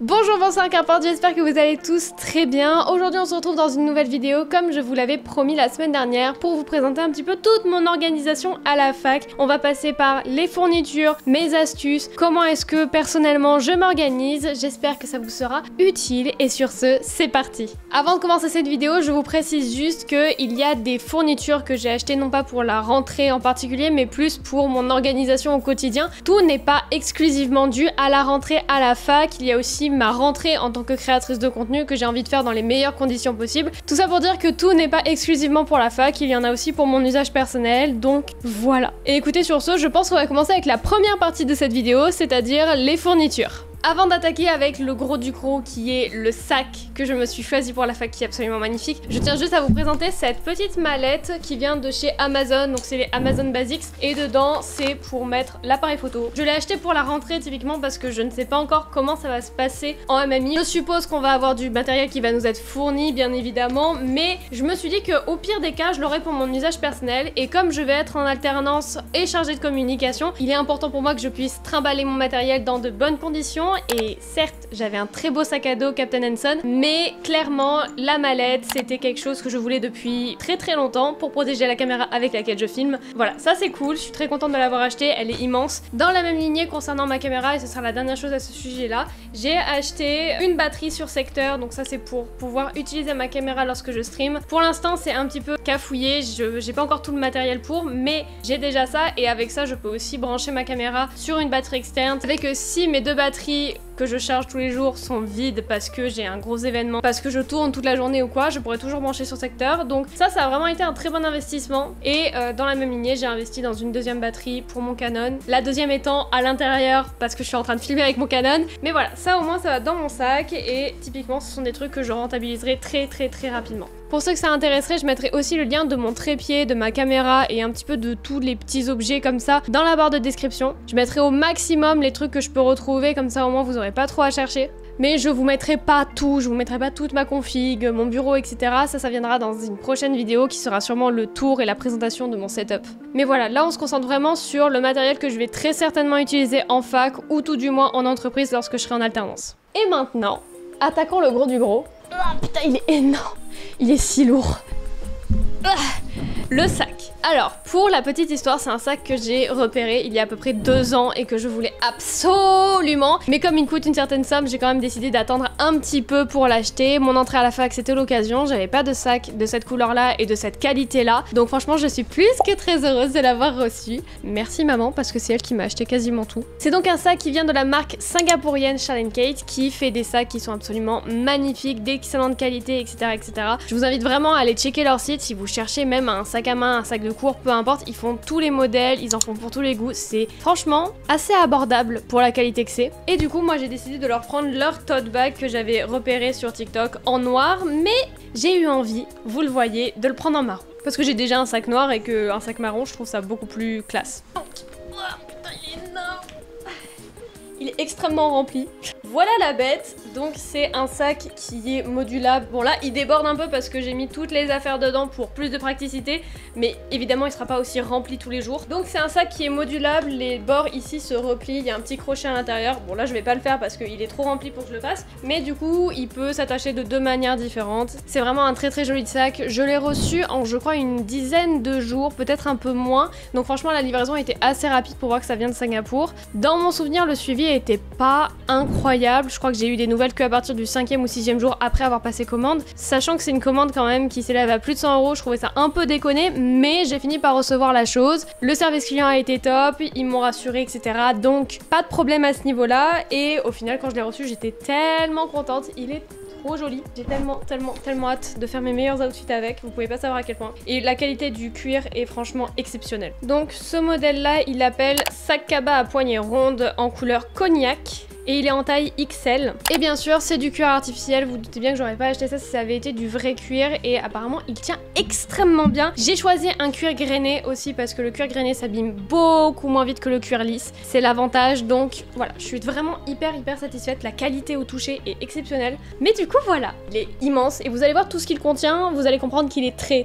Bonjour, bonsoir, qu'importe, j'espère que vous allez tous très bien. Aujourd'hui on se retrouve dans une nouvelle vidéo comme je vous l'avais promis la semaine dernière pour vous présenter un petit peu toute mon organisation à la fac. On va passer par les fournitures, mes astuces, comment est-ce que personnellement je m'organise. J'espère que ça vous sera utile et sur ce, c'est parti. Avant de commencer cette vidéo, je vous précise juste qu'il y a des fournitures que j'ai achetées non pas pour la rentrée en particulier mais plus pour mon organisation au quotidien. Tout n'est pas exclusivement dû à la rentrée à la fac, il y a aussi ma rentrée en tant que créatrice de contenu que j'ai envie de faire dans les meilleures conditions possibles. Tout ça pour dire que tout n'est pas exclusivement pour la fac, il y en a aussi pour mon usage personnel, donc voilà. Et écoutez, sur ce, je pense qu'on va commencer avec la première partie de cette vidéo, c'est-à-dire les fournitures. Avant d'attaquer avec le gros du gros qui est le sac que je me suis choisi pour la fac qui est absolument magnifique, je tiens juste à vous présenter cette petite mallette qui vient de chez Amazon, donc c'est les Amazon Basics, et dedans c'est pour mettre l'appareil photo. Je l'ai acheté pour la rentrée typiquement parce que je ne sais pas encore comment ça va se passer en MMI. Je suppose qu'on va avoir du matériel qui va nous être fourni bien évidemment, mais je me suis dit qu'au pire des cas je l'aurai pour mon usage personnel, et comme je vais être en alternance et chargée de communication, il est important pour moi que je puisse trimballer mon matériel dans de bonnes conditions. Et certes, j'avais un très beau sac à dos Captain Son, mais clairement, la mallette, c'était quelque chose que je voulais depuis très longtemps pour protéger la caméra avec laquelle je filme. Voilà, ça c'est cool, je suis très contente de l'avoir acheté, elle est immense. Dans la même lignée concernant ma caméra, et ce sera la dernière chose à ce sujet-là, j'ai acheté une batterie sur secteur, donc ça c'est pour pouvoir utiliser ma caméra lorsque je stream. Pour l'instant, c'est un petit peu cafouillé, j'ai pas encore tout le matériel pour, mais j'ai déjà ça, et avec ça, je peux aussi brancher ma caméra sur une batterie externe. C'est vrai que si mes deux batteries que je charge tous les jours sont vides parce que j'ai un gros événement, parce que je tourne toute la journée ou quoi, je pourrais toujours brancher sur secteur. Donc ça a vraiment été un très bon investissement. Et dans la même lignée, j'ai investi dans une deuxième batterie pour mon Canon. La deuxième étant à l'intérieur parce que je suis en train de filmer avec mon Canon. Mais voilà, ça au moins ça va dans mon sac et typiquement ce sont des trucs que je rentabiliserai très rapidement. Pour ceux que ça intéresserait, je mettrai aussi le lien de mon trépied, de ma caméra et un petit peu de tous les petits objets comme ça dans la barre de description. Je mettrai au maximum les trucs que je peux retrouver, comme ça au moins vous aurez pas trop à chercher. Mais je vous mettrai pas tout, je vous mettrai pas toute ma config, mon bureau, etc. Ça viendra dans une prochaine vidéo qui sera sûrement le tour et la présentation de mon setup. Mais voilà, là on se concentre vraiment sur le matériel que je vais très certainement utiliser en fac ou tout du moins en entreprise lorsque je serai en alternance. Et maintenant, attaquons le gros du gros. Ah putain, il est énorme! Il est si lourd. Ah, le sac. Alors, pour la petite histoire, c'est un sac que j'ai repéré il y a à peu près 2 ans et que je voulais absolument. Mais comme il coûte une certaine somme, j'ai quand même décidé d'attendre un petit peu pour l'acheter. Mon entrée à la fac, c'était l'occasion. J'avais pas de sac de cette couleur-là et de cette qualité-là. Donc franchement, je suis plus que très heureuse de l'avoir reçu. Merci maman, parce que c'est elle qui m'a acheté quasiment tout. C'est donc un sac qui vient de la marque singapourienne Charles & Kate, qui fait des sacs qui sont absolument magnifiques, d'excellente qualité, etc. Je vous invite vraiment à aller checker leur site si vous cherchez même un sac à main, un sac de cours, peu importe, ils font tous les modèles, ils en font pour tous les goûts, c'est franchement assez abordable pour la qualité que c'est. Et du coup moi j'ai décidé de leur prendre leur tote bag que j'avais repéré sur TikTok en noir, mais j'ai eu envie, vous le voyez, de le prendre en marron. Parce que j'ai déjà un sac noir et qu'un sac marron je trouve ça beaucoup plus classe. Oh, putain, il est énorme. Il est extrêmement rempli. Voilà la bête, donc c'est un sac qui est modulable. Bon là il déborde un peu parce que j'ai mis toutes les affaires dedans pour plus de praticité, mais évidemment il sera pas aussi rempli tous les jours. Donc c'est un sac qui est modulable, les bords ici se replient, il y a un petit crochet à l'intérieur. Bon là je vais pas le faire parce qu'il est trop rempli pour que je le fasse, mais du coup il peut s'attacher de 2 manières différentes. C'est vraiment un très joli sac, je l'ai reçu en je crois une dizaine de jours, peut-être un peu moins, donc franchement la livraison a été assez rapide pour voir que ça vient de Singapour. Dans mon souvenir le suivi était pas incroyable. Je crois que j'ai eu des nouvelles qu'à partir du 5e ou 6e jour après avoir passé commande. Sachant que c'est une commande quand même qui s'élève à plus de 100 €, je trouvais ça un peu déconné, mais j'ai fini par recevoir la chose. Le service client a été top, ils m'ont rassuré, etc. Donc pas de problème à ce niveau-là. Et au final, quand je l'ai reçu, j'étais tellement contente. Il est trop joli. J'ai tellement hâte de faire mes meilleurs outfits avec. Vous pouvez pas savoir à quel point. Et la qualité du cuir est franchement exceptionnelle. Donc ce modèle-là, il l'appelle sac cabas à poignée ronde en couleur cognac. Et il est en taille XL. Et bien sûr, c'est du cuir artificiel. Vous, doutez bien que j'aurais pas acheté ça si ça avait été du vrai cuir. Et apparemment, il tient extrêmement bien. J'ai choisi un cuir grainé aussi parce que le cuir grainé s'abîme beaucoup moins vite que le cuir lisse. C'est l'avantage. Donc voilà, je suis vraiment hyper satisfaite. La qualité au toucher est exceptionnelle. Mais du coup, voilà, il est immense. Et vous allez voir tout ce qu'il contient. Vous allez comprendre qu'il est très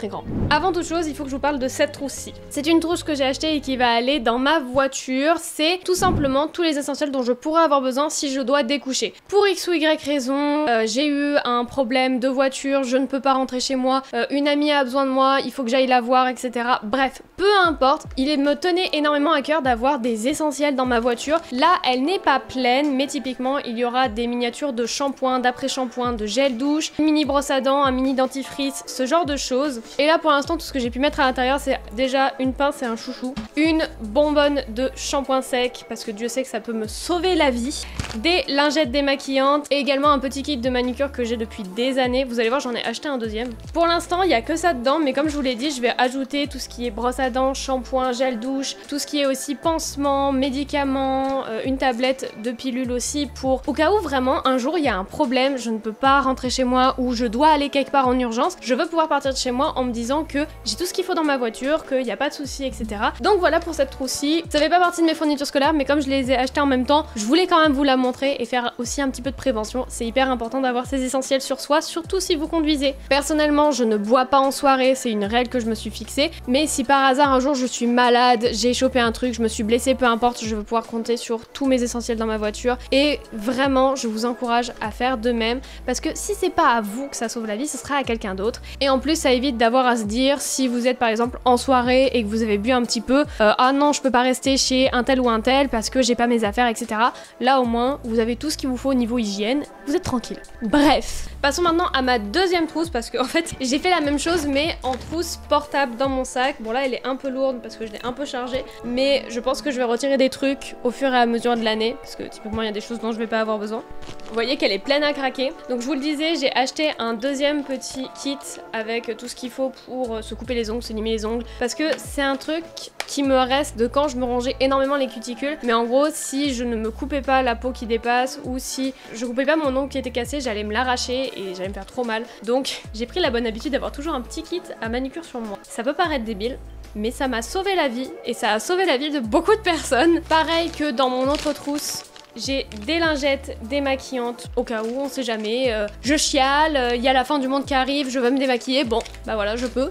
grand. Avant toute chose, il faut que je vous parle de cette trousse-ci. C'est une trousse que j'ai achetée et qui va aller dans ma voiture. C'est tout simplement tous les essentiels dont je pourrais avoir avoir besoin si je dois découcher. Pour X ou Y raison, j'ai eu un problème de voiture, je ne peux pas rentrer chez moi, une amie a besoin de moi, il faut que j'aille la voir, etc. Bref, peu importe, il me tenait énormément à cœur d'avoir des essentiels dans ma voiture. Là, elle n'est pas pleine, mais typiquement, il y aura des miniatures de shampoing, d'après-shampoing, de gel douche, une mini brosse à dents, un mini dentifrice, ce genre de choses. Et là, pour l'instant, tout ce que j'ai pu mettre à l'intérieur, c'est déjà une pince et un chouchou, une bonbonne de shampoing sec, parce que Dieu sait que ça peut me sauver la vie, des lingettes démaquillantes, et également un petit kit de manucure que j'ai depuis des années. Vous allez voir, j'en ai acheté un deuxième. Pour l'instant, il n'y a que ça dedans, mais comme je vous l'ai dit, je vais ajouter tout ce qui est brosse à dents, shampoing, gel douche, tout ce qui est aussi pansement, médicaments, une tablette de pilules aussi, pour au cas où vraiment un jour il y a un problème, je ne peux pas rentrer chez moi ou je dois aller quelque part en urgence, je veux pouvoir partir de chez moi en me disant que j'ai tout ce qu'il faut dans ma voiture, qu'il n'y a pas de soucis, etc. Donc voilà pour cette trousse-ci. Ça fait pas partie de mes fournitures scolaires, mais comme je les ai achetées en même temps, je voulais quand même vous la montrer et faire aussi un petit peu de prévention. C'est hyper important d'avoir ces essentiels sur soi, surtout si vous conduisez. Personnellement, je ne bois pas en soirée, c'est une règle que je me suis fixée, mais si par hasard un jour je suis malade, j'ai chopé un truc, je me suis blessée, peu importe, je veux pouvoir compter sur tous mes essentiels dans ma voiture. Et vraiment, je vous encourage à faire de même, parce que si c'est pas à vous que ça sauve la vie, ce sera à quelqu'un d'autre. Et en plus, ça évite d'avoir à se dire, si vous êtes par exemple en soirée et que vous avez bu un petit peu, ah non, je peux pas rester chez un tel ou un tel parce que j'ai pas mes affaires, etc. Là au moins, vous avez tout ce qu'il vous faut au niveau hygiène, vous êtes tranquille. Bref, passons maintenant à ma deuxième trousse, parce que en fait, j'ai fait la même chose mais en trousse portable dans mon sac. Bon là, elle est un peu lourde parce que je l'ai un peu chargée, mais je pense que je vais retirer des trucs au fur et à mesure de l'année, parce que typiquement il y a des choses dont je vais pas avoir besoin. Vous voyez qu'elle est pleine à craquer. Donc je vous le disais, j'ai acheté un deuxième petit kit avec tout ce qu'il faut pour se couper les ongles, se limer les ongles, parce que c'est un truc qui me reste de quand je me rongeais énormément les cuticules. Mais en gros, si je ne me coupais pas la peau qui dépasse, ou si je coupais pas mon ongle qui était cassé, j'allais me l'arracher et j'allais me faire trop mal. Donc j'ai pris la bonne habitude d'avoir toujours un petit kit à manucure sur moi. Ça peut paraître débile, mais ça m'a sauvé la vie, et ça a sauvé la vie de beaucoup de personnes. Pareil que dans mon autre trousse, j'ai des lingettes démaquillantes au cas où, on sait jamais, je chiale, il y a la fin du monde qui arrive, je veux me démaquiller, bon, bah voilà, je peux.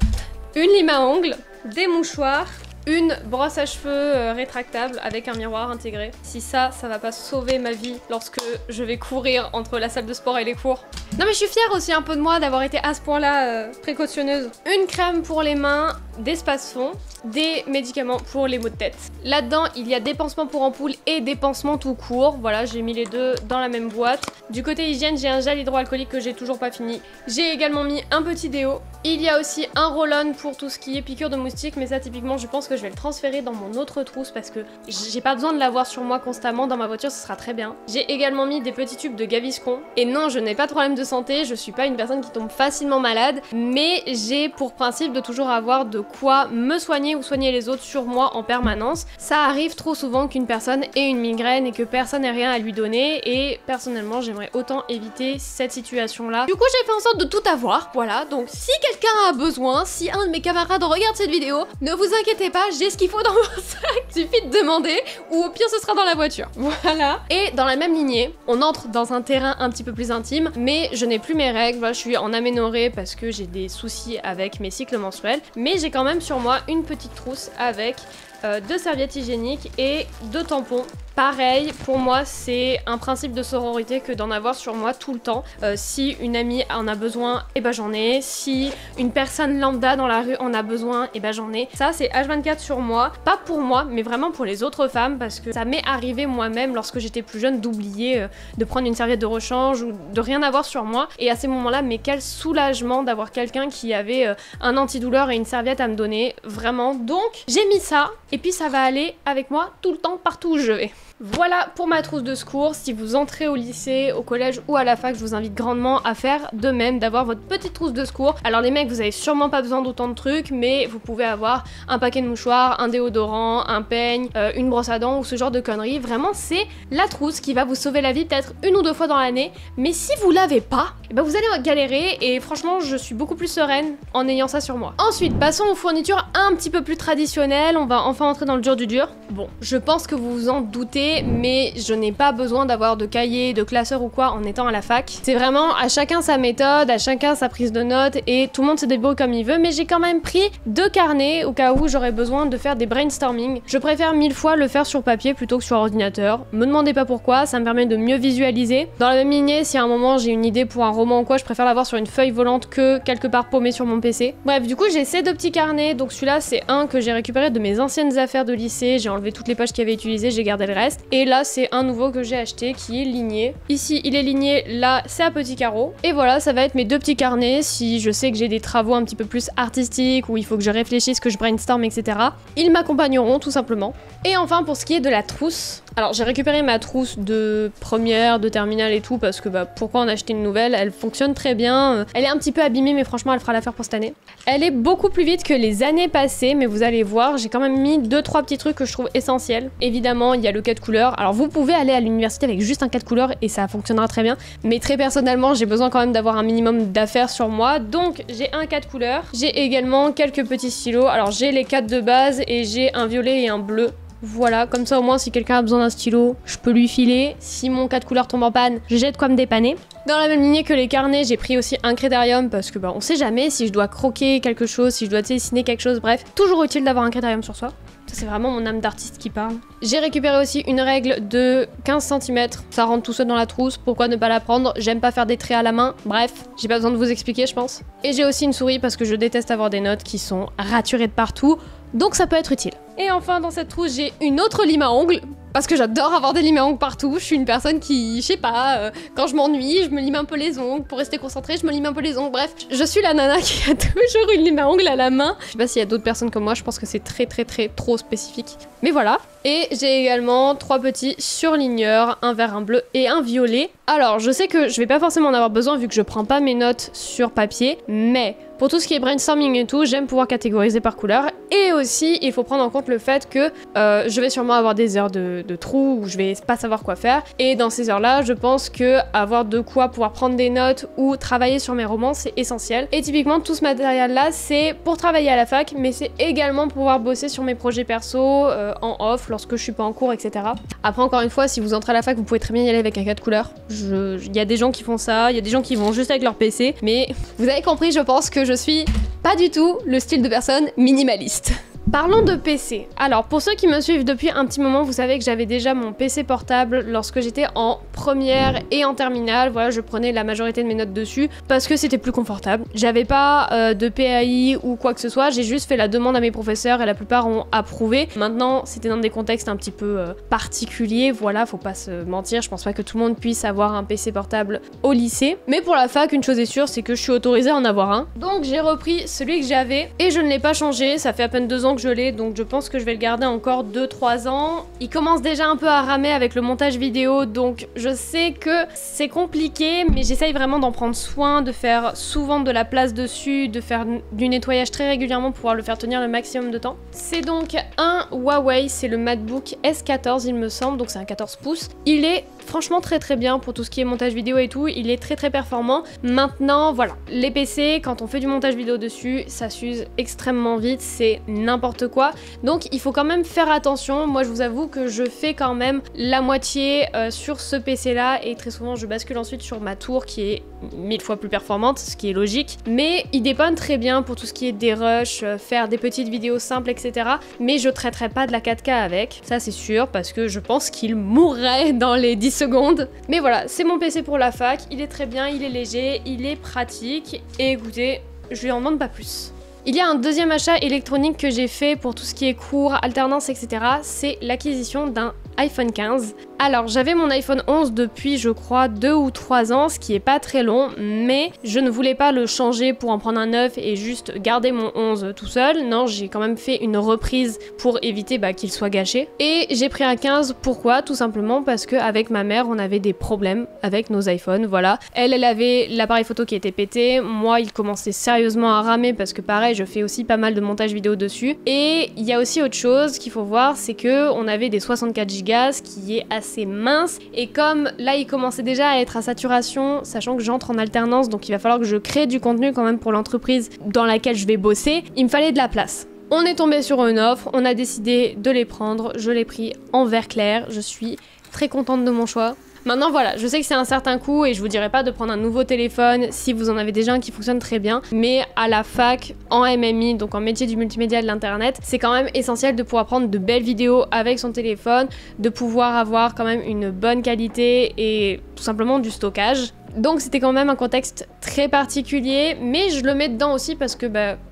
Une lime à ongles, des mouchoirs, une brosse à cheveux rétractable avec un miroir intégré. Si ça va pas sauver ma vie lorsque je vais courir entre la salle de sport et les cours. Non mais je suis fière aussi un peu de moi d'avoir été à ce point-là précautionneuse. Une crème pour les mains, des space-fonds, des médicaments pour les maux de tête. Là-dedans, il y a des pansements pour ampoules et des pansements tout court. Voilà, j'ai mis les deux dans la même boîte. Du côté hygiène, j'ai un gel hydroalcoolique que j'ai toujours pas fini. J'ai également mis un petit déo. Il y a aussi un roll-on pour tout ce qui est piqûre de moustique, mais ça typiquement, je pense que je vais le transférer dans mon autre trousse parce que j'ai pas besoin de l'avoir sur moi constamment. Dans ma voiture, ce sera très bien. J'ai également mis des petits tubes de Gaviscon. Et non, je n'ai pas de problème de santé, je suis pas une personne qui tombe facilement malade, mais j'ai pour principe de toujours avoir de quoi me soigner ou soigner les autres sur moi en permanence. Ça arrive trop souvent qu'une personne ait une migraine et que personne n'ait rien à lui donner, et personnellement j'aimerais autant éviter cette situation là. Du coup j'ai fait en sorte de tout avoir, voilà. Donc si quelqu'un a besoin, si un de mes camarades regarde cette vidéo, ne vous inquiétez pas, j'ai ce qu'il faut dans mon sac, il suffit de demander, ou au pire ce sera dans la voiture. Voilà. Et dans la même lignée, on entre dans un terrain un petit peu plus intime, mais je n'ai plus mes règles, voilà, je suis en aménorrhée parce que j'ai des soucis avec mes cycles menstruels, mais j'ai quand même sur moi une petite trousse avec 2 serviettes hygiéniques et 2 tampons. Pareil, pour moi, c'est un principe de sororité que d'en avoir sur moi tout le temps. Si une amie en a besoin, et ben j'en ai. Si une personne lambda dans la rue en a besoin, et ben j'en ai. Ça, c'est H24 sur moi. Pas pour moi, mais vraiment pour les autres femmes, parce que ça m'est arrivé moi-même lorsque j'étais plus jeune d'oublier de prendre une serviette de rechange ou de rien avoir sur moi. Et à ces moments-là, mais quel soulagement d'avoir quelqu'un qui avait un antidouleur et une serviette à me donner, vraiment. Donc, j'ai mis ça, et puis ça va aller avec moi tout le temps, partout où je vais. Voilà pour ma trousse de secours. Si vous entrez au lycée, au collège ou à la fac, je vous invite grandement à faire de même, d'avoir votre petite trousse de secours. Alors les mecs, vous avez sûrement pas besoin d'autant de trucs, mais vous pouvez avoir un paquet de mouchoirs, un déodorant, un peigne, une brosse à dents ou ce genre de conneries. Vraiment, c'est la trousse qui va vous sauver la vie peut-être 1 ou 2 fois dans l'année. Mais si vous l'avez pas, eh ben vous allez galérer, et franchement, je suis beaucoup plus sereine en ayant ça sur moi. Ensuite, passons aux fournitures un petit peu plus traditionnelles. On va enfin entrer dans le dur du dur. Bon, je pense que vous vous en doutez, papier, mais je n'ai pas besoin d'avoir de cahier, de classeur ou quoi en étant à la fac. C'est vraiment à chacun sa méthode, à chacun sa prise de notes et tout le monde se débrouille comme il veut, mais j'ai quand même pris 2 carnets au cas où j'aurais besoin de faire des brainstorming. Je préfère 1000 fois le faire sur papier plutôt que sur ordinateur. Me demandez pas pourquoi, ça me permet de mieux visualiser. Dans la même lignée, si à un moment j'ai une idée pour un roman ou quoi, je préfère l'avoir sur une feuille volante que quelque part paumée sur mon PC. Bref, du coup j'ai ces 2 petits carnets, donc celui-là c'est un que j'ai récupéré de mes anciennes affaires de lycée, j'ai enlevé toutes les pages qu'il y avait utilisées, j'ai gardé le reste. Et là c'est un nouveau que j'ai acheté qui est ligné. Ici il est ligné, là c'est à petits carreaux. Et voilà, ça va être mes 2 petits carnets si je sais que j'ai des travaux un petit peu plus artistiques où il faut que je réfléchisse, que je brainstorm, etc. Ils m'accompagneront tout simplement. Et enfin pour ce qui est de la trousse, alors j'ai récupéré ma trousse de première, de terminale et tout parce que pourquoi en acheter une nouvelle? Elle fonctionne très bien, elle est un petit peu abîmée mais franchement elle fera l'affaire pour cette année. Elle est beaucoup plus vite que les années passées mais vous allez voir, j'ai quand même mis 2-3 petits trucs que je trouve essentiels. Évidemment il y a le 4 couleurs, alors vous pouvez aller à l'université avec juste un 4 couleurs et ça fonctionnera très bien, mais très personnellement j'ai besoin quand même d'avoir un minimum d'affaires sur moi, donc j'ai un 4 couleurs. J'ai également quelques petits stylos, alors j'ai les 4 de base et j'ai un violet et un bleu. Voilà, comme ça au moins si quelqu'un a besoin d'un stylo, je peux lui filer. Si mon 4 couleurs tombe en panne, j'ai de quoi me dépanner. Dans la même lignée que les carnets, j'ai pris aussi un critérium parce que on sait jamais si je dois croquer quelque chose, si je dois dessiner quelque chose, bref, toujours utile d'avoir un critérium sur soi. Ça c'est vraiment mon âme d'artiste qui parle. J'ai récupéré aussi une règle de 15 cm, ça rentre tout seul dans la trousse, pourquoi ne pas la prendre? J'aime pas faire des traits à la main, bref, j'ai pas besoin de vous expliquer je pense. Et j'ai aussi une souris parce que je déteste avoir des notes qui sont raturées de partout, donc ça peut être utile. Et enfin dans cette trousse j'ai une autre lime à ongles, parce que j'adore avoir des limes à ongles partout, je suis une personne qui, je sais pas, quand je m'ennuie, je me lime un peu les ongles, pour rester concentrée, je me lime un peu les ongles, bref, je suis la nana qui a toujours une lime à ongles à la main. Je sais pas s'il y a d'autres personnes comme moi, je pense que c'est très trop spécifique. Mais voilà. Et j'ai également 3 petits surligneurs, un vert, un bleu et un violet. Alors, je sais que je vais pas forcément en avoir besoin vu que je prends pas mes notes sur papier, mais pour tout ce qui est brainstorming et tout, j'aime pouvoir catégoriser par couleur. Et aussi, il faut prendre en compte le fait que je vais sûrement avoir des heures de trou où je vais pas savoir quoi faire. Et dans ces heures-là, je pense que avoir de quoi pouvoir prendre des notes ou travailler sur mes romans, c'est essentiel. Et typiquement, tout ce matériel-là, c'est pour travailler à la fac, mais c'est également pour pouvoir bosser sur mes projets perso, en off, lorsque je suis pas en cours, etc. Après, encore une fois, si vous entrez à la fac, vous pouvez très bien y aller avec un 4 couleurs. Il y a des gens qui font ça, il y a des gens qui vont juste avec leur PC, mais vous avez compris, je pense que je suis pas du tout le style de personne minimaliste. Parlons de PC. Alors pour ceux qui me suivent depuis un petit moment, vous savez que j'avais déjà mon PC portable lorsque j'étais en première et en terminale. Voilà, je prenais la majorité de mes notes dessus parce que c'était plus confortable. J'avais pas de PAI ou quoi que ce soit, j'ai juste fait la demande à mes professeurs et la plupart ont approuvé. Maintenant, c'était dans des contextes un petit peu particuliers, voilà, faut pas se mentir, je pense pas que tout le monde puisse avoir un PC portable au lycée. Mais pour la fac, une chose est sûre, c'est que je suis autorisée à en avoir un. Donc j'ai repris celui que j'avais et je ne l'ai pas changé, ça fait à peine 2 ans que je l'ai, donc je pense que je vais le garder encore 2-3 ans. Il commence déjà un peu à ramer avec le montage vidéo, donc je sais que c'est compliqué, mais j'essaye vraiment d'en prendre soin, de faire souvent de la place dessus, de faire du nettoyage très régulièrement pour pouvoir le faire tenir le maximum de temps. C'est donc un Huawei, c'est le MacBook S14 il me semble, donc c'est un 14 pouces. Il est franchement très bien pour tout ce qui est montage vidéo et tout, il est très performant. Maintenant voilà, les PC quand on fait du montage vidéo dessus, ça s'use extrêmement vite, c'est n'importe quoi, donc il faut quand même faire attention. Moi je vous avoue que je fais quand même la moitié sur ce PC là et très souvent je bascule ensuite sur ma tour qui est 1000 fois plus performante, ce qui est logique, mais il dépanne très bien pour tout ce qui est des rushs, faire des petites vidéos simples, etc. Mais je traiterai pas de la 4K avec, ça c'est sûr, parce que je pense qu'il mourrait dans les 10 secondes. Mais voilà, c'est mon PC pour la fac, il est très bien, il est léger, il est pratique, et écoutez, je lui en demande pas plus. Il y a un deuxième achat électronique que j'ai fait pour tout ce qui est cours, alternance, etc. C'est l'acquisition d'un iPhone 15. Alors j'avais mon iPhone 11 depuis je crois 2 ou 3 ans, ce qui est pas très long, mais je ne voulais pas le changer pour en prendre un neuf et juste garder mon 11 tout seul. Non, j'ai quand même fait une reprise pour éviter qu'il soit gâché. Et j'ai pris un 15, pourquoi? Tout simplement parce qu'avec ma mère on avait des problèmes avec nos iPhones, voilà. Elle avait l'appareil photo qui était pété, moi il commençait sérieusement à ramer parce que pareil je fais aussi pas mal de montage vidéo dessus. Et il y a aussi autre chose qu'il faut voir, c'est que on avait des 64 Go, ce qui est assez mince, et comme là il commençait déjà à être à saturation, sachant que j'entre en alternance, donc il va falloir que je crée du contenu quand même pour l'entreprise dans laquelle je vais bosser, il me fallait de la place. On est tombé sur une offre, on a décidé de les prendre, je l'ai pris en vert clair, je suis très contente de mon choix. Maintenant voilà, je sais que c'est un certain coût et je vous dirais pas de prendre un nouveau téléphone si vous en avez déjà un qui fonctionne très bien, mais à la fac, en MMI, donc en métier du multimédia et de l'internet, c'est quand même essentiel de pouvoir prendre de belles vidéos avec son téléphone, de pouvoir avoir quand même une bonne qualité et tout simplement du stockage. Donc c'était quand même un contexte très particulier, mais je le mets dedans aussi parce que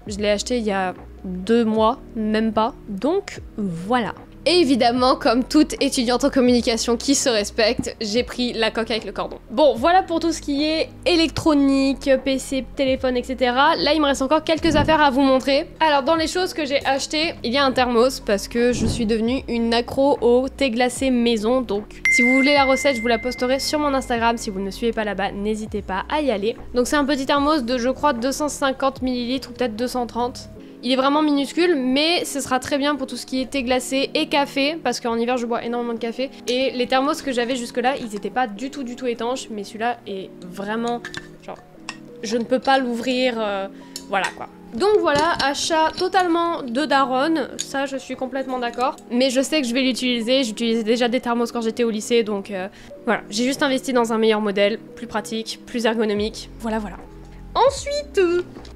je l'ai acheté il y a 2 mois, même pas, donc voilà. Et évidemment, comme toute étudiante en communication qui se respecte, j'ai pris la coque avec le cordon. Bon, voilà pour tout ce qui est électronique, PC, téléphone, etc. Là, il me reste encore quelques affaires à vous montrer. Alors, dans les choses que j'ai achetées, il y a un thermos parce que je suis devenue une accro au thé glacé maison. Donc, si vous voulez la recette, je vous la posterai sur mon Instagram. Si vous ne me suivez pas là-bas, n'hésitez pas à y aller. Donc, c'est un petit thermos de, je crois, 250 ml ou peut-être 230. Il est vraiment minuscule, mais ce sera très bien pour tout ce qui est thé glacé et café, parce qu'en hiver je bois énormément de café. Et les thermos que j'avais jusque là, ils étaient pas du tout étanches, mais celui-là est vraiment, genre, je ne peux pas l'ouvrir, voilà quoi. Donc voilà, achat totalement de daronne, ça je suis complètement d'accord. Mais je sais que je vais l'utiliser, j'utilisais déjà des thermos quand j'étais au lycée, donc voilà. J'ai juste investi dans un meilleur modèle, plus pratique, plus ergonomique, voilà. Ensuite,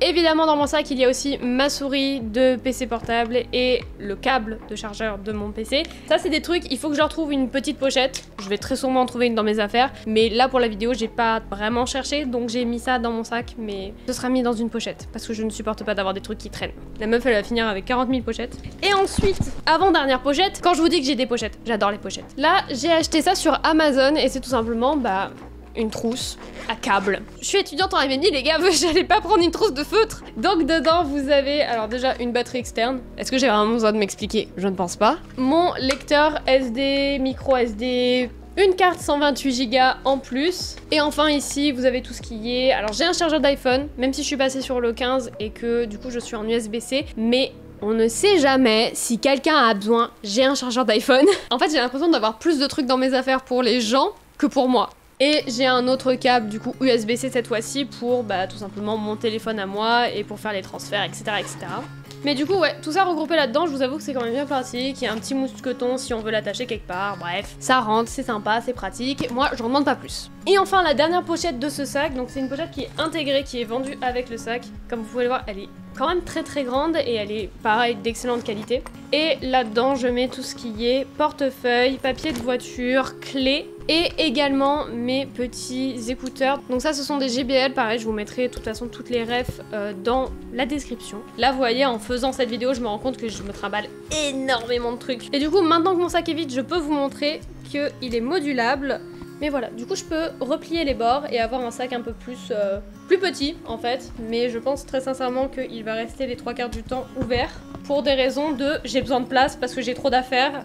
évidemment dans mon sac il y a aussi ma souris de PC portable et le câble de chargeur de mon PC. Ça c'est des trucs, il faut que je retrouve une petite pochette. Je vais très sûrement en trouver une dans mes affaires, mais là pour la vidéo j'ai pas vraiment cherché, donc j'ai mis ça dans mon sac, mais ce sera mis dans une pochette parce que je ne supporte pas d'avoir des trucs qui traînent. La meuf elle va finir avec 40 000 pochettes. Et ensuite, avant-dernière pochette, quand je vous dis que j'ai des pochettes, j'adore les pochettes. Là j'ai acheté ça sur Amazon et c'est tout simplement une trousse à câble. Je suis étudiante en MMI les gars, j'allais pas prendre une trousse de feutre. Donc dedans vous avez alors déjà une batterie externe. Est-ce que j'ai vraiment besoin de m'expliquer? Je ne pense pas. Mon lecteur SD, micro SD, une carte 128 Go en plus. Et enfin ici vous avez tout ce qui est... Alors j'ai un chargeur d'iPhone, même si je suis passée sur le 15 et que du coup je suis en USB-C, mais on ne sait jamais si quelqu'un a besoin. J'ai un chargeur d'iPhone. En fait j'ai l'impression d'avoir plus de trucs dans mes affaires pour les gens que pour moi. Et j'ai un autre câble du coup USB-C cette fois-ci pour tout simplement mon téléphone à moi et pour faire les transferts, etc. Mais du coup ouais, tout ça regroupé là-dedans, je vous avoue que c'est quand même bien pratique. Il y a un petit mousqueton si on veut l'attacher quelque part, bref. Ça rentre, c'est sympa, c'est pratique. Moi je ne demande pas plus. Et enfin la dernière pochette de ce sac, donc c'est une pochette qui est intégrée, qui est vendue avec le sac. Comme vous pouvez le voir, elle est quand même très grande et elle est pareil d'excellente qualité. Et là-dedans je mets tout ce qui est portefeuille, papier de voiture, clés et également mes petits écouteurs. Donc ça ce sont des JBL, pareil je vous mettrai de toute façon toutes les refs dans la description. Là vous voyez en faisant cette vidéo je me rends compte que je me trimballe énormément de trucs. Et du coup maintenant que mon sac est vide je peux vous montrer qu'il est modulable. Mais voilà, du coup je peux replier les bords et avoir un sac un peu plus petit en fait. Mais je pense très sincèrement qu'il va rester les 3/4 du temps ouvert pour des raisons de j'ai besoin de place parce que j'ai trop d'affaires.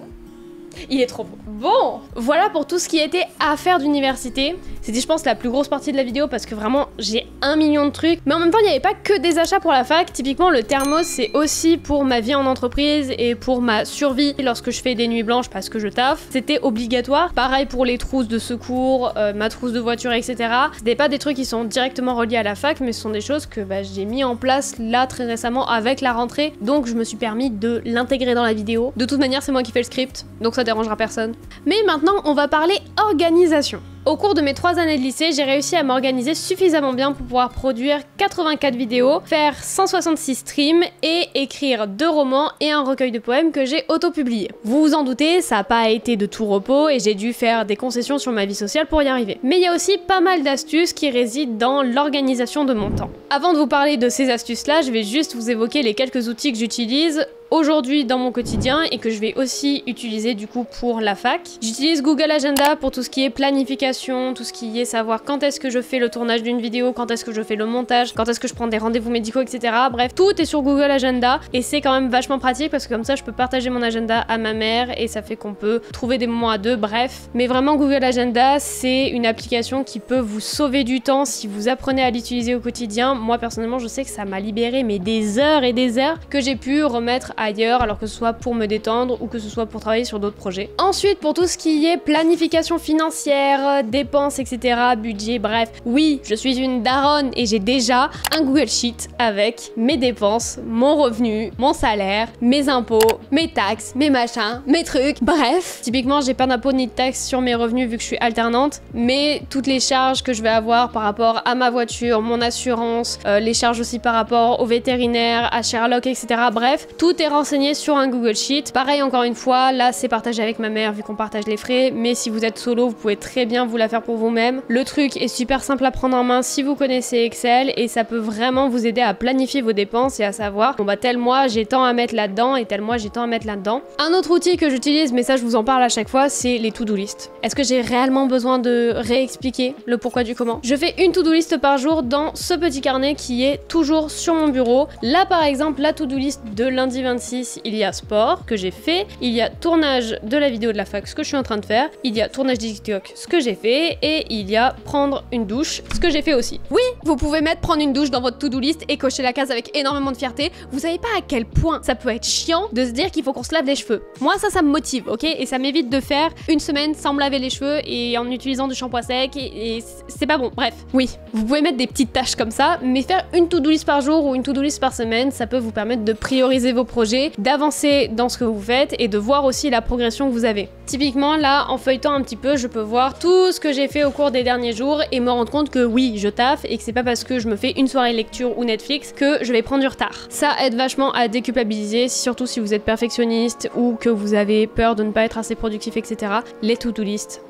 Il est trop beau. Bon, voilà pour tout ce qui était affaires d'université. C'était je pense la plus grosse partie de la vidéo parce que vraiment j'ai 1 million de trucs. Mais en même temps il n'y avait pas que des achats pour la fac. Typiquement le thermos c'est aussi pour ma vie en entreprise et pour ma survie lorsque je fais des nuits blanches parce que je taffe. C'était obligatoire. Pareil pour les trousses de secours, ma trousse de voiture, etc. C'était pas des trucs qui sont directement reliés à la fac mais ce sont des choses que j'ai mis en place là très récemment avec la rentrée. Donc je me suis permis de l'intégrer dans la vidéo. De toute manière c'est moi qui fais le script donc ça dérangera personne. Mais maintenant on va parler organisation. Au cours de mes 3 années de lycée, j'ai réussi à m'organiser suffisamment bien pour pouvoir produire 84 vidéos, faire 166 streams et écrire 2 romans et un recueil de poèmes que j'ai auto-publié. Vous vous en doutez, ça n'a pas été de tout repos et j'ai dû faire des concessions sur ma vie sociale pour y arriver. Mais il y a aussi pas mal d'astuces qui résident dans l'organisation de mon temps. Avant de vous parler de ces astuces-là, je vais juste vous évoquer les quelques outils que j'utilise aujourd'hui dans mon quotidien et que je vais aussi utiliser du coup pour la fac. J'utilise Google Agenda pour tout ce qui est planification, tout ce qui est savoir quand est-ce que je fais le tournage d'une vidéo, quand est-ce que je fais le montage, quand est-ce que je prends des rendez-vous médicaux, etc. Bref, tout est sur Google Agenda et c'est quand même vachement pratique parce que comme ça je peux partager mon agenda à ma mère et ça fait qu'on peut trouver des moments à deux, bref. Mais vraiment Google Agenda c'est une application qui peut vous sauver du temps si vous apprenez à l'utiliser au quotidien. Moi personnellement je sais que ça m'a libéré mais des heures et des heures que j'ai pu remettre ailleurs, alors que ce soit pour me détendre ou que ce soit pour travailler sur d'autres projets. Ensuite, pour tout ce qui est planification financière, dépenses, etc., budget, bref. Oui, je suis une daronne et j'ai déjà un Google Sheet avec mes dépenses, mon revenu, mon salaire, mes impôts, mes taxes, mes machins, mes trucs, bref. Typiquement, j'ai pas d'impôts ni de taxes sur mes revenus vu que je suis alternante, mais toutes les charges que je vais avoir par rapport à ma voiture, mon assurance, les charges aussi par rapport au vétérinaire, à Sherlock, etc., bref, tout est renseigné sur un Google Sheet. Pareil, encore une fois, là, c'est partagé avec ma mère vu qu'on partage les frais, mais si vous êtes solo, vous pouvez très bien vous la faire pour vous-même. Le truc est super simple à prendre en main si vous connaissez Excel et ça peut vraiment vous aider à planifier vos dépenses et à savoir, bon bah tel mois j'ai tant à mettre là-dedans et tel mois j'ai tant à mettre là-dedans. Un autre outil que j'utilise, mais ça je vous en parle à chaque fois, c'est les to-do list. Est-ce que j'ai réellement besoin de réexpliquer le pourquoi du comment? Je fais une to-do list par jour dans ce petit carnet qui est toujours sur mon bureau. Là par exemple, la to-do list de lundi 26, il y a sport que j'ai fait, il y a tournage de la vidéo de la fac, ce que je suis en train de faire, il y a tournage TikTok, ce que j'ai fait, et il y a prendre une douche, ce que j'ai fait aussi. Oui, vous pouvez mettre prendre une douche dans votre to-do list et cocher la case avec énormément de fierté. Vous savez pas à quel point ça peut être chiant de se dire qu'il faut qu'on se lave les cheveux. Moi ça me motive, ok? Et ça m'évite de faire une semaine sans me laver les cheveux et en utilisant du shampoing sec et c'est pas bon. Bref, oui, vous pouvez mettre des petites tâches comme ça, mais faire une to-do list par jour ou une to-do list par semaine, ça peut vous permettre de prioriser vos projets, d'avancer dans ce que vous faites et de voir aussi la progression que vous avez. Typiquement là, en feuilletant un petit peu, je peux voir tout ce que j'ai fait au cours des derniers jours et me rendre compte que oui, je taffe et que c'est pas parce que je me fais une soirée lecture ou Netflix que je vais prendre du retard. Ça aide vachement à déculpabiliser, surtout si vous êtes perfectionniste ou que vous avez peur de ne pas être assez productif, etc. Les to-do list,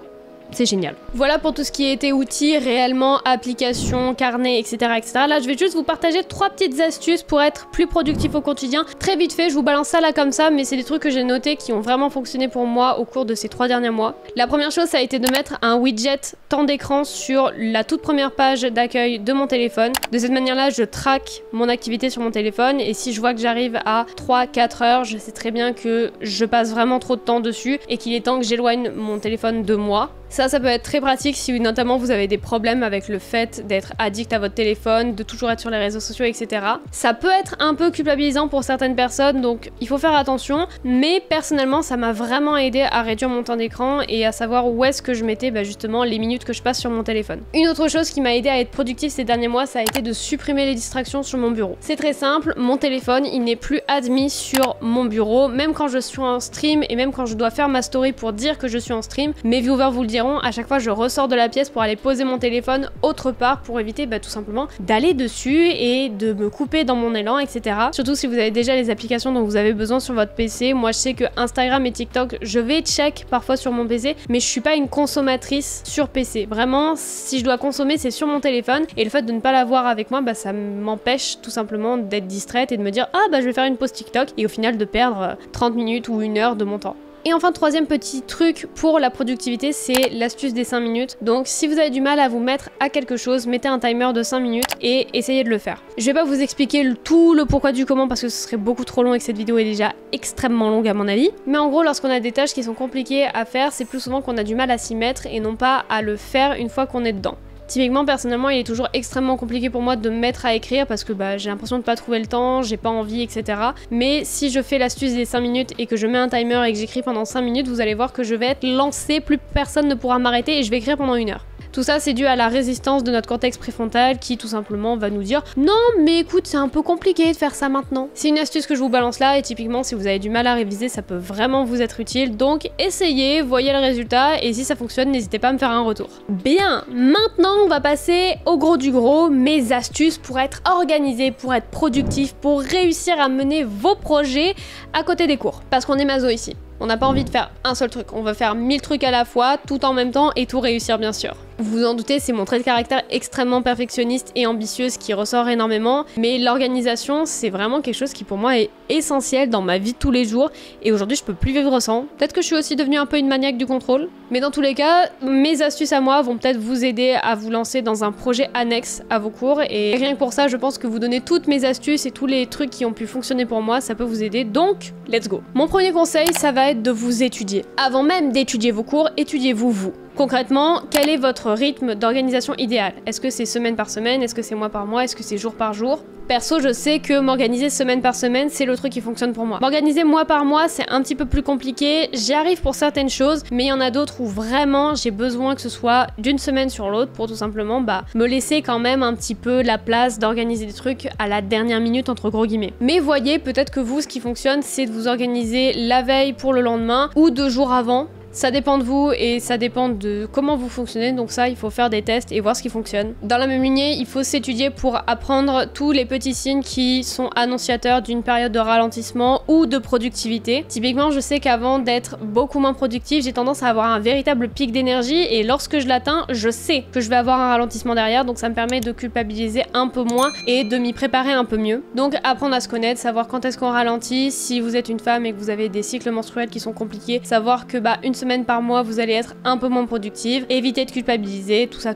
c'est génial. Voilà pour tout ce qui était outils, réellement, applications, carnets, etc., etc. Là, je vais juste vous partager 3 petites astuces pour être plus productif au quotidien. Très vite fait, je vous balance ça là comme ça, mais c'est des trucs que j'ai notés qui ont vraiment fonctionné pour moi au cours de ces 3 derniers mois. La première chose, ça a été de mettre un widget temps d'écran sur la toute première page d'accueil de mon téléphone. De cette manière-là, je traque mon activité sur mon téléphone et si je vois que j'arrive à 3-4 heures, je sais très bien que je passe vraiment trop de temps dessus et qu'il est temps que j'éloigne mon téléphone de moi. Ça peut être très pratique si notamment vous avez des problèmes avec le fait d'être addict à votre téléphone, de toujours être sur les réseaux sociaux, etc. Ça peut être un peu culpabilisant pour certaines personnes, donc il faut faire attention, mais personnellement ça m'a vraiment aidé à réduire mon temps d'écran et à savoir où est-ce que je mettais justement les minutes que je passe sur mon téléphone. Une autre chose qui m'a aidé à être productive ces derniers mois, ça a été de supprimer les distractions sur mon bureau. C'est très simple, mon téléphone il n'est plus admis sur mon bureau, même quand je suis en stream et même quand je dois faire ma story pour dire que je suis en stream, mes viewers vous le diront, à chaque fois je ressors de la pièce pour aller poser mon téléphone autre part pour éviter tout simplement d'aller dessus et de me couper dans mon élan, etc. Surtout si vous avez déjà les applications dont vous avez besoin sur votre PC. Moi je sais que Instagram et TikTok, je vais check parfois sur mon PC, mais je suis pas une consommatrice sur PC. Vraiment, si je dois consommer, c'est sur mon téléphone et le fait de ne pas l'avoir avec moi, ça m'empêche tout simplement d'être distraite et de me dire ah je vais faire une pause TikTok et au final de perdre 30 minutes ou 1 heure de mon temps. Et enfin, troisième petit truc pour la productivité, c'est l'astuce des 5 minutes. Donc si vous avez du mal à vous mettre à quelque chose, mettez un timer de 5 minutes et essayez de le faire. Je vais pas vous expliquer tout le pourquoi du comment parce que ce serait beaucoup trop long et que cette vidéo est déjà extrêmement longue à mon avis. Mais en gros, lorsqu'on a des tâches qui sont compliquées à faire, c'est plus souvent qu'on a du mal à s'y mettre et non pas à le faire une fois qu'on est dedans. Typiquement, personnellement, il est toujours extrêmement compliqué pour moi de me mettre à écrire parce que j'ai l'impression de pas trouver le temps, j'ai pas envie, etc. Mais si je fais l'astuce des 5 minutes et que je mets un timer et que j'écris pendant 5 minutes, vous allez voir que je vais être lancée, plus personne ne pourra m'arrêter et je vais écrire pendant 1 heure. Tout ça, c'est dû à la résistance de notre cortex préfrontal qui tout simplement va nous dire « Non, mais écoute, c'est un peu compliqué de faire ça maintenant. » C'est une astuce que je vous balance là et typiquement, si vous avez du mal à réviser, ça peut vraiment vous être utile. Donc, essayez, voyez le résultat et si ça fonctionne, n'hésitez pas à me faire un retour. Bien, maintenant, on va passer au gros du gros, mes astuces pour être organisé, pour être productif, pour réussir à mener vos projets à côté des cours. Parce qu'on est maso ici. On n'a pas envie de faire un seul truc, on veut faire 1000 trucs à la fois, tout en même temps et tout réussir bien sûr. Vous vous en doutez, c'est mon trait de caractère extrêmement perfectionniste et ambitieuse qui ressort énormément, mais l'organisation, c'est vraiment quelque chose qui pour moi est essentiel dans ma vie de tous les jours, et aujourd'hui je peux plus vivre sans. Peut-être que je suis aussi devenue un peu une maniaque du contrôle, mais dans tous les cas, mes astuces à moi vont peut-être vous aider à vous lancer dans un projet annexe à vos cours, et rien que pour ça, je pense que vous donner toutes mes astuces et tous les trucs qui ont pu fonctionner pour moi, ça peut vous aider, donc let's go. Mon premier conseil, ça va être de vous étudier. Avant même d'étudier vos cours, étudiez-vous vous. Concrètement, quel est votre rythme d'organisation idéal? Est-ce que c'est semaine par semaine? Est-ce que c'est mois par mois? Est-ce que c'est jour par jour? Perso, je sais que m'organiser semaine par semaine, c'est le truc qui fonctionne pour moi. M'organiser mois par mois, c'est un petit peu plus compliqué. J'y arrive pour certaines choses, mais il y en a d'autres où vraiment j'ai besoin que ce soit d'une semaine sur l'autre pour tout simplement me laisser quand même un petit peu la place d'organiser des trucs à la dernière minute entre gros guillemets. Mais voyez, peut-être que vous, ce qui fonctionne, c'est de vous organiser la veille pour le lendemain ou 2 jours avant. Ça dépend de vous et ça dépend de comment vous fonctionnez, donc ça il faut faire des tests et voir ce qui fonctionne. Dans la même lignée, il faut s'étudier pour apprendre tous les petits signes qui sont annonciateurs d'une période de ralentissement ou de productivité. Typiquement, je sais qu'avant d'être beaucoup moins productive, j'ai tendance à avoir un véritable pic d'énergie et lorsque je l'atteins, je sais que je vais avoir un ralentissement derrière, donc ça me permet de culpabiliser un peu moins et de m'y préparer un peu mieux. Donc apprendre à se connaître, savoir quand est-ce qu'on ralentit, si vous êtes une femme et que vous avez des cycles menstruels qui sont compliqués, savoir que une semaine par mois vous allez être un peu moins productive, éviter de culpabiliser, tout ça.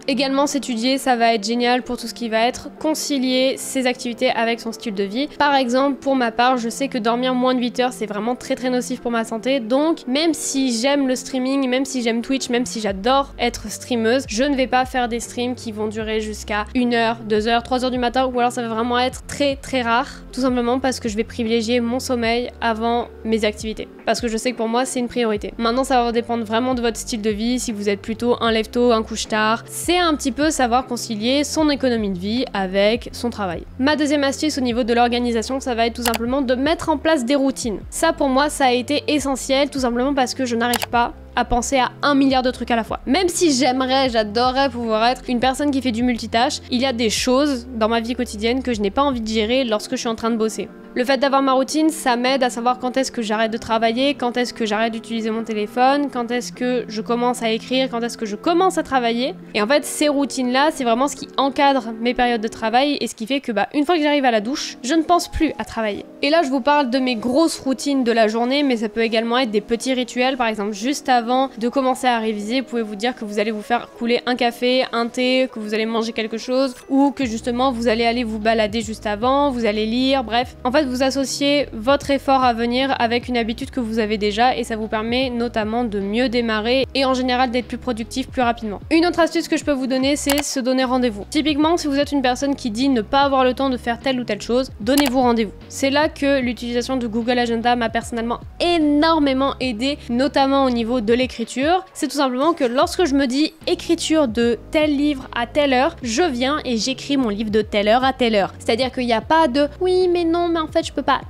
Également, s'étudier, ça va être génial pour tout ce qui va être concilier ses activités avec son style de vie. Par exemple, pour ma part, je sais que dormir moins de 8 heures, c'est vraiment très nocif pour ma santé. Donc, même si j'aime le streaming, même si j'aime Twitch, même si j'adore être streameuse, je ne vais pas faire des streams qui vont durer jusqu'à 1 heure, 2 heures, 3 heures du matin, ou alors ça va vraiment être très rare. Tout simplement parce que je vais privilégier mon sommeil avant mes activités. Parce que je sais que pour moi, c'est une priorité. Maintenant, ça va dépendre vraiment de votre style de vie, si vous êtes plutôt un lève-tôt, un couche-tard. C'est un petit peu savoir concilier son économie de vie avec son travail. Ma deuxième astuce au niveau de l'organisation, ça va être tout simplement de mettre en place des routines. Ça pour moi, ça a été essentiel, tout simplement parce que je n'arrive pas à penser à 1 milliard de trucs à la fois. Même si j'adorerais pouvoir être une personne qui fait du multitâche, il y a des choses dans ma vie quotidienne que je n'ai pas envie de gérer lorsque je suis en train de bosser. Le fait d'avoir ma routine, ça m'aide à savoir quand est-ce que j'arrête de travailler, quand est-ce que j'arrête d'utiliser mon téléphone, quand est-ce que je commence à écrire, quand est-ce que je commence à travailler. Et en fait, ces routines-là, c'est vraiment ce qui encadre mes périodes de travail et ce qui fait que une fois que j'arrive à la douche, je ne pense plus à travailler. Et là, je vous parle de mes grosses routines de la journée, mais ça peut également être des petits rituels. Par exemple, juste avant de commencer à réviser, vous pouvez vous dire que vous allez vous faire couler un café, un thé, que vous allez manger quelque chose, ou que justement vous allez aller vous balader juste avant, vous allez lire, bref. En fait, vous associez votre effort à venir avec une habitude que vous avez déjà et ça vous permet notamment de mieux démarrer et en général d'être plus productif plus rapidement. Une autre astuce que je peux vous donner, c'est se donner rendez-vous. Typiquement, si vous êtes une personne qui dit ne pas avoir le temps de faire telle ou telle chose, donnez-vous rendez-vous. C'est là que l'utilisation de Google Agenda m'a personnellement énormément aidé, notamment au niveau de l'écriture. C'est tout simplement que lorsque je me dis écriture de tel livre à telle heure, je viens et j'écris mon livre de telle heure à telle heure. C'est-à-dire qu'il n'y a pas de oui mais non mais en fait je peux pas.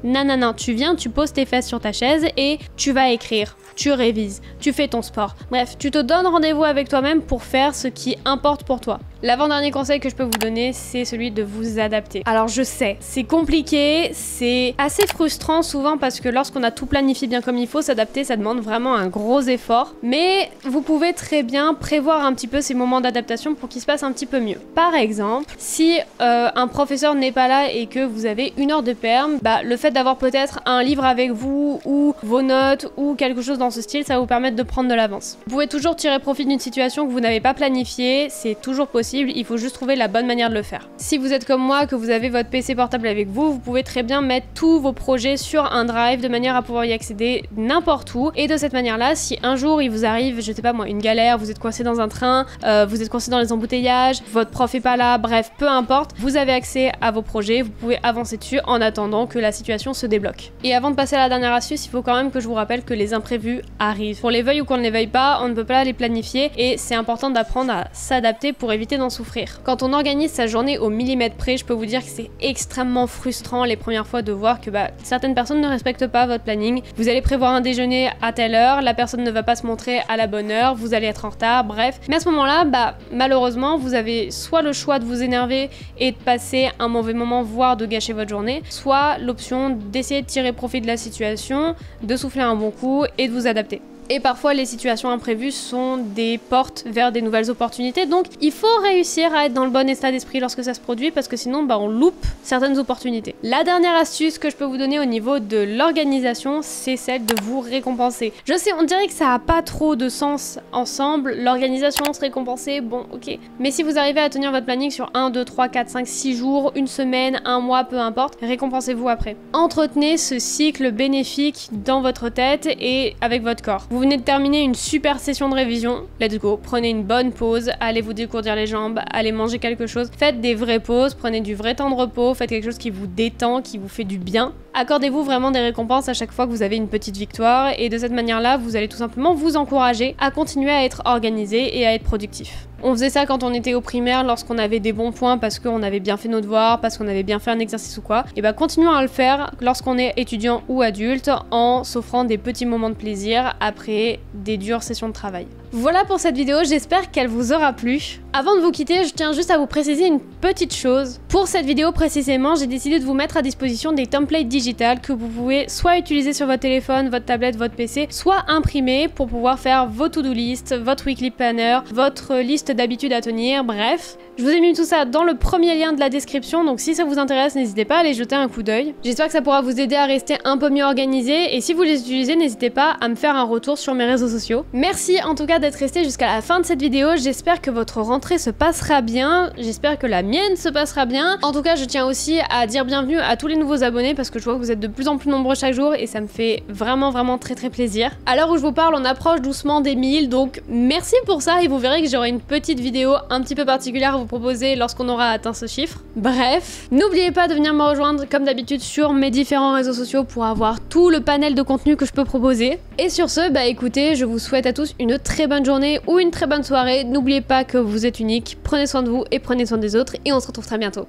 Non, tu viens, tu poses tes fesses sur ta chaise et tu vas écrire, tu révises, tu fais ton sport. Bref, tu te donnes rendez-vous avec toi-même pour faire ce qui importe pour toi. L'avant-dernier conseil que je peux vous donner, c'est celui de vous adapter. Alors je sais, c'est compliqué, c'est assez frustrant souvent parce que lorsqu'on a tout planifié bien comme il faut, s'adapter, ça demande vraiment un gros effort. Mais vous pouvez très bien prévoir un petit peu ces moments d'adaptation pour qu'ils se passent un petit peu mieux. Par exemple, si un professeur n'est pas là et que vous avez 1 heure de perm, le fait d'avoir peut-être un livre avec vous ou vos notes ou quelque chose dans ce style, ça va vous permettre de prendre de l'avance. Vous pouvez toujours tirer profit d'une situation que vous n'avez pas planifiée, c'est toujours possible. Il faut juste trouver la bonne manière de le faire. Si vous êtes comme moi, que vous avez votre PC portable avec vous, vous pouvez très bien mettre tous vos projets sur un drive de manière à pouvoir y accéder n'importe où. Et de cette manière-là, si un jour il vous arrive, je sais pas moi, une galère, vous êtes coincé dans un train, vous êtes coincé dans les embouteillages, votre prof est pas là, bref, peu importe, vous avez accès à vos projets, vous pouvez avancer dessus en attendant que la situation se débloque. Et avant de passer à la dernière astuce, il faut quand même que je vous rappelle que les imprévus arrivent. Qu'on les veuille ou qu'on ne les veuille pas, on ne peut pas les planifier et c'est important d'apprendre à s'adapter pour éviter d'en souffrir. Quand on organise sa journée au millimètre près, je peux vous dire que c'est extrêmement frustrant les premières fois de voir que certaines personnes ne respectent pas votre planning. Vous allez prévoir un déjeuner à telle heure, la personne ne va pas se montrer à la bonne heure, vous allez être en retard, bref. Mais à ce moment-là, malheureusement, vous avez soit le choix de vous énerver et de passer un mauvais moment, voire de gâcher votre journée, soit l'option d'essayer de tirer profit de la situation, de souffler un bon coup et de vous adapter. Et parfois, les situations imprévues sont des portes vers des nouvelles opportunités. Donc, il faut réussir à être dans le bon état d'esprit lorsque ça se produit parce que sinon, on loupe certaines opportunités. La dernière astuce que je peux vous donner au niveau de l'organisation, c'est celle de vous récompenser. Je sais, on dirait que ça n'a pas trop de sens ensemble. L'organisation, se récompenser, bon, ok. Mais si vous arrivez à tenir votre planning sur 1, 2, 3, 4, 5, 6 jours, une semaine, un mois, peu importe, récompensez-vous après. Entretenez ce cycle bénéfique dans votre tête et avec votre corps. Vous venez de terminer une super session de révision, let's go, prenez une bonne pause, allez vous dégourdir les jambes, allez manger quelque chose, faites des vraies pauses, prenez du vrai temps de repos, faites quelque chose qui vous détend, qui vous fait du bien. Accordez-vous vraiment des récompenses à chaque fois que vous avez une petite victoire et de cette manière-là, vous allez tout simplement vous encourager à continuer à être organisé et à être productif. On faisait ça quand on était au primaire, lorsqu'on avait des bons points parce qu'on avait bien fait nos devoirs, parce qu'on avait bien fait un exercice ou quoi. Et bah continuons à le faire lorsqu'on est étudiant ou adulte en s'offrant des petits moments de plaisir après des dures sessions de travail. Voilà pour cette vidéo, j'espère qu'elle vous aura plu. Avant de vous quitter, je tiens juste à vous préciser une petite chose. Pour cette vidéo précisément, j'ai décidé de vous mettre à disposition des templates digitales que vous pouvez soit utiliser sur votre téléphone, votre tablette, votre PC, soit imprimer pour pouvoir faire vos to-do list, votre weekly planner, votre liste d'habitudes à tenir, bref. Je vous ai mis tout ça dans le premier lien de la description, donc si ça vous intéresse, n'hésitez pas à aller jeter un coup d'œil. J'espère que ça pourra vous aider à rester un peu mieux organisé, et si vous les utilisez, n'hésitez pas à me faire un retour sur mes réseaux sociaux. Merci en tout cas d'être resté jusqu'à la fin de cette vidéo, j'espère que votre rentrée se passera bien, j'espère que la mienne se passera bien. En tout cas, je tiens aussi à dire bienvenue à tous les nouveaux abonnés, parce que je vois que vous êtes de plus en plus nombreux chaque jour, et ça me fait vraiment très plaisir. À l'heure où je vous parle, on approche doucement des 1000, donc merci pour ça, et vous verrez que j'aurai une petite vidéo un petit peu particulière à vous proposer lorsqu'on aura atteint ce chiffre. Bref, n'oubliez pas de venir me rejoindre comme d'habitude sur mes différents réseaux sociaux pour avoir tout le panel de contenu que je peux proposer. Et sur ce, bah écoutez, je vous souhaite à tous une très bonne journée ou une très bonne soirée. N'oubliez pas que vous êtes unique, prenez soin de vous et prenez soin des autres et on se retrouve très bientôt.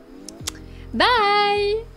Bye!